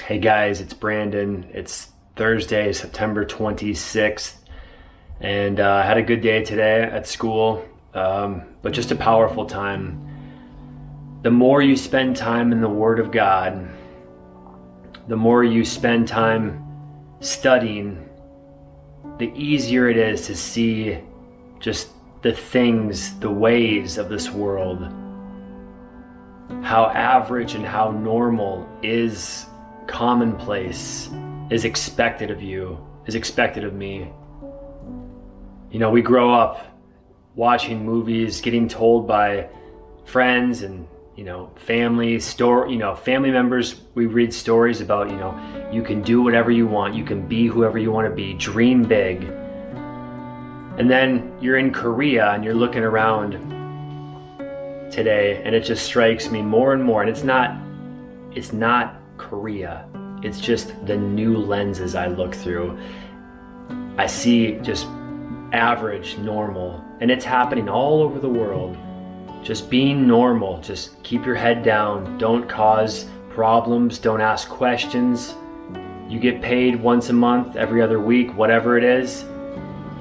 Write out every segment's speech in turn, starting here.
Hey guys, it's Brandon. It's Thursday, September 26th, and I had a good day today at school, but just a powerful time. The more you spend time in the Word of God, the more you spend time studying, the easier it is to see just the things, the ways of this world, how average and how normal is commonplace, is expected of you, is expected of me. You know, we grow up watching movies, getting told by friends and family members. We read stories about, you can do whatever you want, you can be whoever you want to be, dream big. And then you're in Korea and you're looking around today, and it just strikes me more and more, and it's not Korea. It's just the new lenses I look through. I see just average, normal, and it's happening all over the world. Just being normal, just keep your head down, don't cause problems, don't ask questions. You get paid once a month, every other week, whatever it is.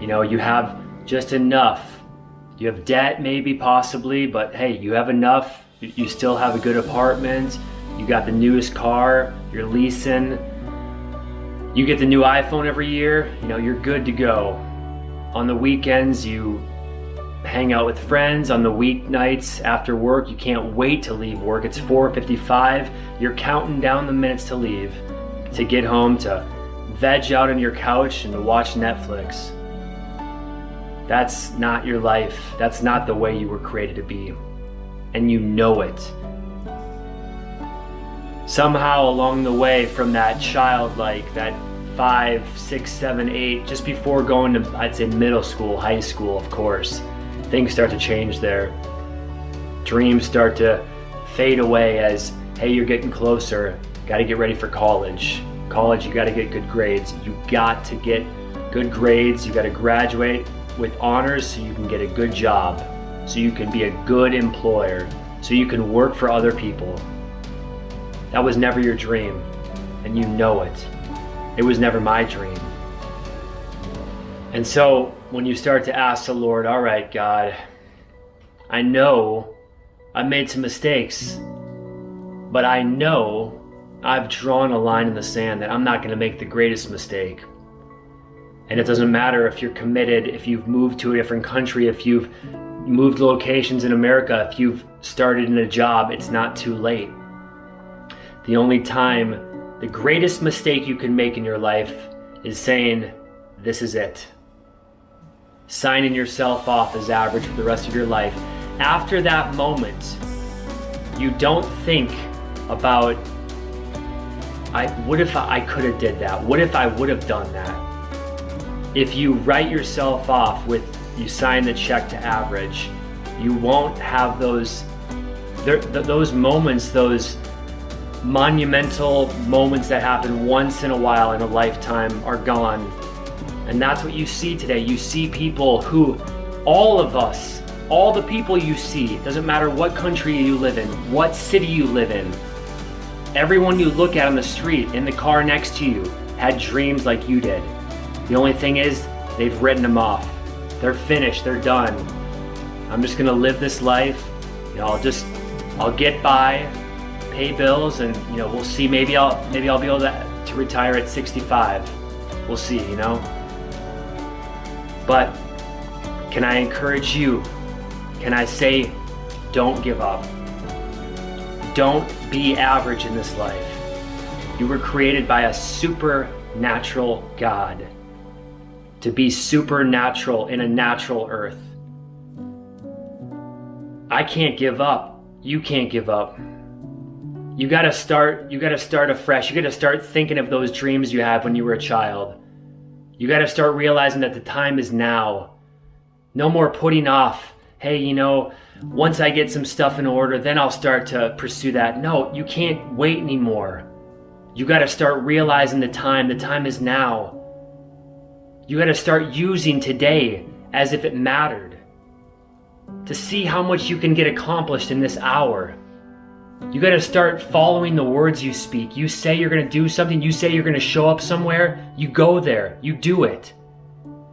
You have just enough. You have debt maybe, possibly, but hey, you have enough. You still have a good apartment. You got the newest car, you're leasing, you get the new iPhone every year, you're good to go. On the weekends, you hang out with friends. On the weeknights after work, you can't wait to leave work. It's 4:55, you're counting down the minutes to leave, to get home, to veg out on your couch and to watch Netflix. That's not your life. That's not the way you were created to be. And you know it. Somehow along the way, from that childlike, that 5, 6, 7, 8, just before going to, I'd say, middle school, high school, of course, things start to change there. Dreams start to fade away as, hey, you're getting closer. Got to get ready for college. College, you got to get good grades. You got to get good grades. You got to graduate with honors so you can get a good job, so you can be a good employer, so you can work for other people. That was never your dream, and you know it. It was never my dream. And so when you start to ask the Lord, all right, God, I know I've made some mistakes, but I know I've drawn a line in the sand that I'm not going to make the greatest mistake. And it doesn't matter if you're committed, if you've moved to a different country, if you've moved locations in America, if you've started in a job, it's not too late. The only time, the greatest mistake you can make in your life is saying, this is it. Signing yourself off as average for the rest of your life. After that moment, you don't think about, what if I could have did that? What if I would have done that? If you write yourself off with, you sign the check to average, you won't have those moments, those monumental moments that happen once in a while in a lifetime are gone. And that's what you see today. You see people who, all of us, all the people you see, doesn't matter what country you live in, what city you live in, everyone you look at on the street, in the car next to you, had dreams like you did. The only thing is, they've written them off. They're finished, they're done. I'm just gonna live this life. I'll get by, pay bills, and we'll see. Maybe I'll be able to retire at 65. We'll see. But can I encourage you? Can I say, don't give up. Don't be average in this life. You were created by a supernatural God to be supernatural in a natural earth. I can't give up. You can't give up. You gotta start afresh. You gotta start thinking of those dreams you had when you were a child. You gotta start realizing that the time is now. No more putting off, hey, once I get some stuff in order, then I'll start to pursue that. No, you can't wait anymore. You gotta start realizing the time is now. You gotta start using today as if it mattered, to see how much you can get accomplished in this hour. You got to start following the words you speak. You say you're going to do something. You say you're going to show up somewhere. You go there. You do it.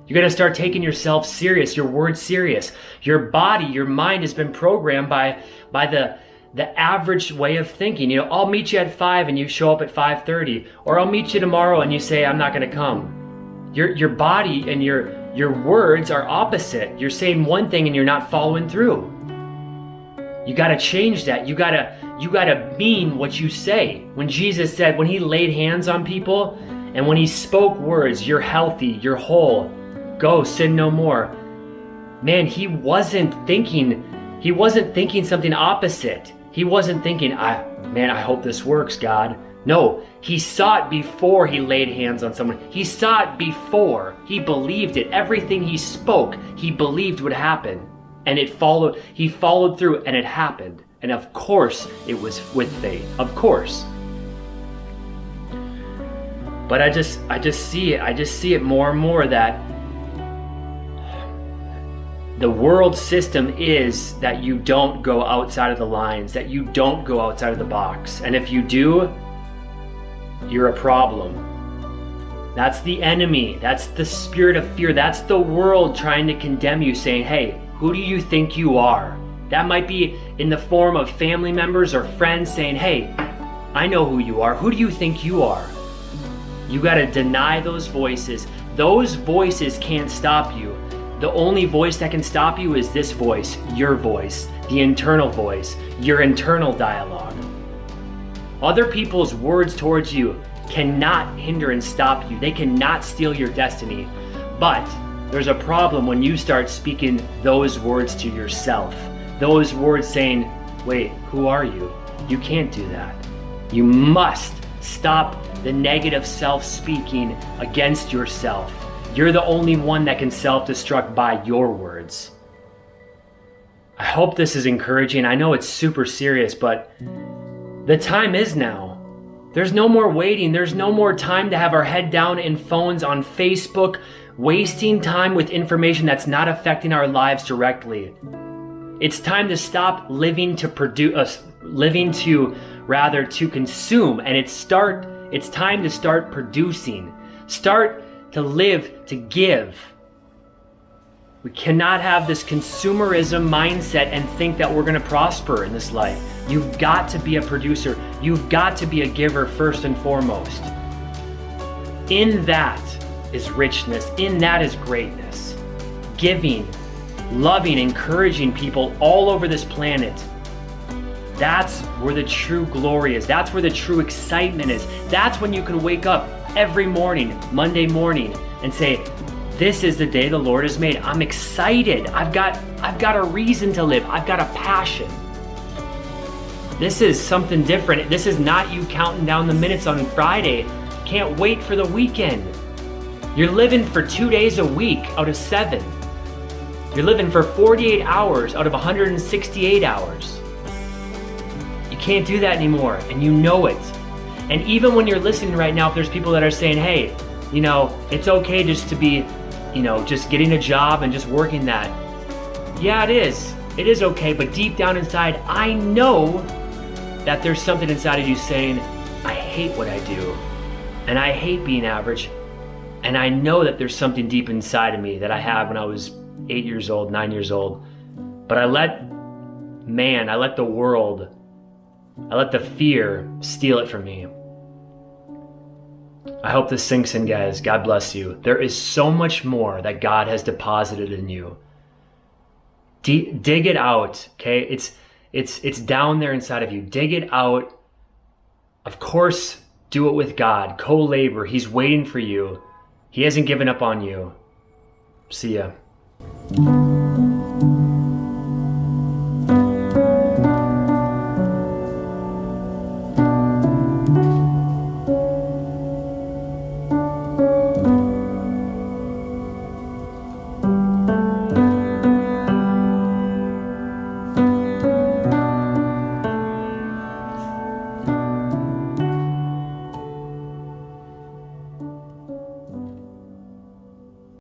You got to start taking yourself serious, your words serious. Your body, your mind has been programmed by the average way of thinking. You know, I'll meet you at 5 and you show up at 5:30, or I'll meet you tomorrow and you say I'm not going to come. Your body and your words are opposite. You're saying one thing and you're not following through. You got to change that. You got to mean what you say. When Jesus said, when he laid hands on people and when he spoke words, you're healthy, you're whole, go sin no more. Man, he wasn't thinking something opposite. He wasn't thinking, I hope this works, God. No, he saw it before he laid hands on someone. He saw it before. He believed it. Everything he spoke, he believed would happen. And he followed through and it happened. And of course, it was with faith. Of course. But I just see it. I just see it more and more that the world system is that you don't go outside of the lines, that you don't go outside of the box. And if you do, you're a problem. That's the enemy. That's the spirit of fear. That's the world trying to condemn you, saying, hey, who do you think you are? That might be in the form of family members or friends saying, hey, I know who you are. Who do you think you are? You got to deny those voices. Those voices can't stop you. The only voice that can stop you is this voice, your voice, the internal voice, your internal dialogue. Other people's words towards you cannot hinder and stop you. They cannot steal your destiny. But there's a problem when you start speaking those words to yourself. Those words saying, wait, who are you? You can't do that. You must stop the negative self-speaking against yourself. You're the only one that can self-destruct by your words. I hope this is encouraging. I know it's super serious, but the time is now. There's no more waiting. There's no more time to have our head down in phones on Facebook, wasting time with information that's not affecting our lives directly. It's time to stop living to produce, to consume, and it's time to start producing. Start to live to give. We cannot have this consumerism mindset and think that we're going to prosper in this life. You've got to be a producer. You've got to be a giver first and foremost. In that is richness. In that is greatness. Giving, loving, encouraging people all over this planet. That's where the true glory is. That's where the true excitement is. That's when you can wake up every morning, Monday morning, and say, this is the day the Lord has made. I'm excited. I've got a reason to live. I've got a passion. This is something different. This is not you counting down the minutes on Friday. Can't wait for the weekend. You're living for 2 days a week out of 7. You're living for 48 hours out of 168 hours. You can't do that anymore, and you know it. And even when you're listening right now, if there's people that are saying, hey, it's okay just to be, just getting a job and just working that. Yeah, it is. It is okay, but deep down inside, I know that there's something inside of you saying, I hate what I do, and I hate being average, and I know that there's something deep inside of me that I had when I was 8 years old, 9 years old, but I let the world, I let the fear steal it from me. I hope this sinks in, guys. God bless you. There is so much more that God has deposited in you. Dig it out, okay? It's down there inside of you. Dig it out. Of course, do it with God. Co-labor. He's waiting for you. He hasn't given up on you. See ya.